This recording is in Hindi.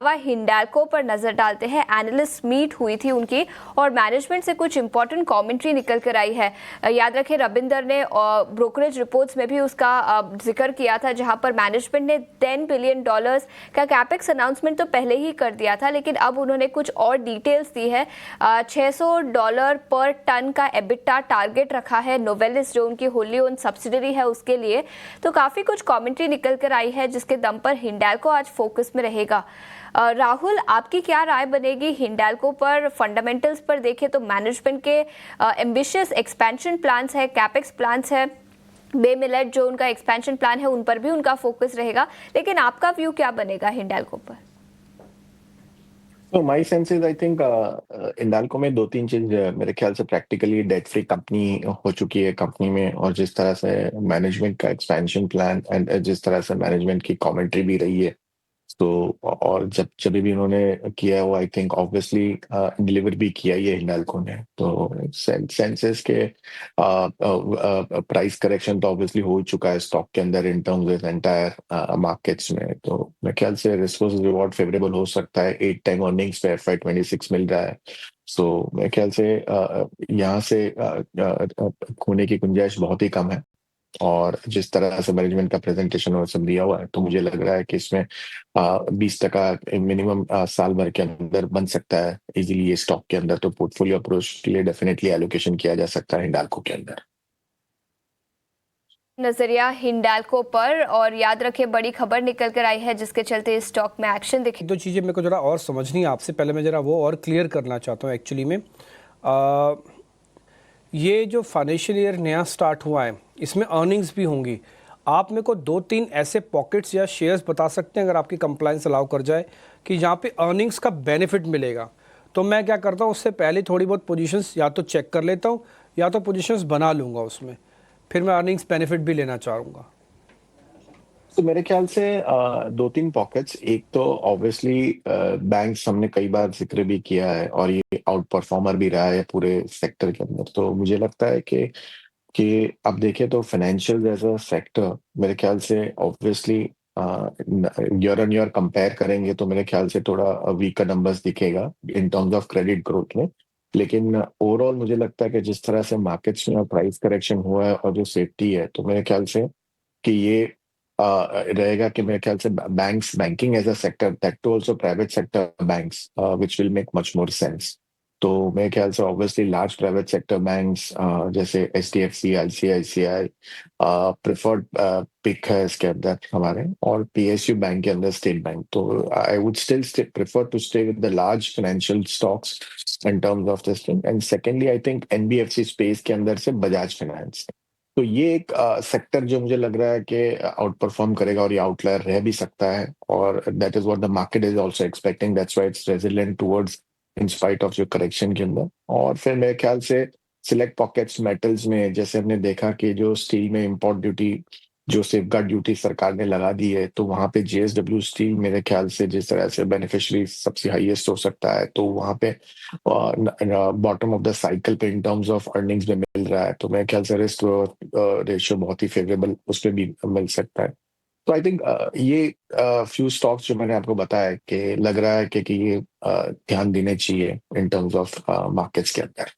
हिंडाल्को पर नजर डालते हैं। एनालिस्ट मीट हुई थी उनकी और मैनेजमेंट से कुछ इंपॉर्टेंट कमेंट्री निकल कर आई है। याद रखें रविंदर ने ब्रोकरेज रिपोर्ट्स में भी उसका जिक्र किया था, जहां पर मैनेजमेंट ने $10 बिलियन का कैपेक्स अनाउंसमेंट तो पहले ही कर दिया था, लेकिन अब उन्होंने कुछ और डिटेल्स दी है। $600 पर टन का एबिटा टारगेट रखा है नोवेलिस, जो उनकी होली ओन सब्सिडरी है, उसके लिए। तो काफी कुछ कमेंट्री निकल कर आई है, जिसके दम पर हिंडाल्को आज फोकस में रहेगा। राहुल, आपकी क्या राय बनेगी हिंडाल्को पर? फंडामेंटल्स पर देखें तो मैनेजमेंट के एम्बिशियस एक्सपेंशन प्लान्स है, कैपेक्स प्लान्स है, बे मिलेट जो उनका एक्सपेंशन प्लान है उन पर भी उनका फोकस रहेगा, लेकिन आपका व्यू क्या बनेगा हिंडाल्को पर? तो my sense is I think Hindalco में दो तीन चीज मेरे ख्याल से प्रैक्टिकली डेट फ्री कंपनी हो चुकी है कंपनी में, और जिस तरह से मैनेजमेंट का एक्सपेंशन प्लान एंड जिस तरह से मैनेजमेंट की कमेंट्री भी रही है, तो और जब जब भी उन्होंने किया है वो आई थिंक ऑब्वियसली डिलीवर भी किया ही है हिंडाल्को ने। तो सेंसेस के प्राइस करेक्शन तो ऑब्वियसली हो ही चुका है स्टॉक के अंदर इन टर्म्स ऑफ एंटायर मार्केट्स में। तो मेरे ख्याल से रिस्क वर्सेस रिवॉर्ड फेवरेबल हो सकता है। 8 टाइम अर्निंग्स पे FY 26 मिल रहा है। सो मेरे ख्याल से यहाँ से खोने की गुंजाइश बहुत ही कम है। और जिस तरह से मैनेजमेंट का प्रेजेंटेशन और सब दिया हुआ है, तो मुझे लग रहा है कि इसमें 20% मिनिमम साल भर के अंदर बन सकता है इजीली ये स्टॉक के अंदर। तो पोर्टफोलियो अप्रोच के लिए डेफिनेटली एलोकेशन किया जा सकता है हिंडाल्को के अंदर। नजरिया हिंडाल्को पर, और याद रखें बड़ी खबर निकल कर आई है जिसके चलते इस स्टॉक में एक्शन दिखे। दो चीज़ें मेरे को जरा और समझनी है आपसे, पहले मैं जरा वो और क्लियर करना चाहता हूँ। एक्चुअली में ये जो फाइनेंशियल ईयर नया स्टार्ट हुआ है, इसमें अर्निंग्स भी होंगी। आप मेरे को 2-3 ऐसे पॉकेट्स या शेयर्स बता सकते हैं, अगर आपकी कंप्लाइंस अलाउ कर जाए, कि जहाँ पे अर्निंग्स का बेनिफिट मिलेगा? तो मैं क्या करता हूँ, उससे पहले थोड़ी बहुत पोजीशंस या तो चेक कर लेता हूँ या तो पोजीशंस बना लूँगा उसमें, फिर मैं अर्निंग्स बेनिफिट भी लेना चाहूँगा। तो मेरे ख्याल से दो तीन पॉकेट्स, एक तो ऑब्वियसली बैंक्स हमने कई बार जिक्र भी किया है और ये आउट परफॉर्मर भी रहा है पूरे सेक्टर के अंदर। तो मुझे लगता है कि अब देखें तो फाइनेंशियल जैसा सेक्टर मेरे ख्याल से obviously year on year compare करेंगे तो मेरे ख्याल से थोड़ा वीकर नंबर्स दिखेगा इन टर्म्स ऑफ क्रेडिट ग्रोथ में। लेकिन ओवरऑल मुझे लगता है कि जिस तरह से मार्केट्स में प्राइस करेक्शन हुआ है और जो सेफ्टी है, तो मेरे ख्याल से कि ये रहेगा कि मेरे ख्याल से banks, banking as a sector, that too also private sector banks, which will make much more sense. तो मेरे ख्याल से obviously large private sector banks जैसे HDFC, ICICI प्रेफर्ड पिक है इसके अंदर हमारे, और PSU बैंक के अंदर स्टेट बैंक। तो I would still prefer to stay with the large financial stocks in terms of this thing. And secondly I think NBFC space के अंदर से बजाज फाइनेंस। तो ये एक सेक्टर जो मुझे लग रहा है कि आउट परफॉर्म करेगा और ये आउटलायर रह भी सकता है, और that is what the market is also expecting. That's why it's resilient towards in spite of जो करेक्शन के अंदर। और फिर मेरे ख्याल से सिलेक्ट पॉकेट्स मेटल्स में, जैसे हमने देखा कि जो स्टील में इंपोर्ट ड्यूटी, जो सेफगार्ड ड्यूटी सरकार ने लगा दी है, तो वहां पे JSW स्टील मेरे ख्याल से जिस तरह से बेनिफिशियरी सबसे हाईएस्ट हो सकता है, तो वहां पे बॉटम ऑफ द साइकिल पे इन टर्म्स ऑफ अर्निंग्स में मिल रहा है। तो मेरे ख्याल से रिस्क रेशियो बहुत ही फेवरेबल उस पर भी मिल सकता है। तो आई थिंक ये फ्यू स्टॉक्स जो मैंने आपको बताया कि लग रहा है कि ये ध्यान देने चाहिए इन टर्म्स ऑफ मार्केट्स के अंदर।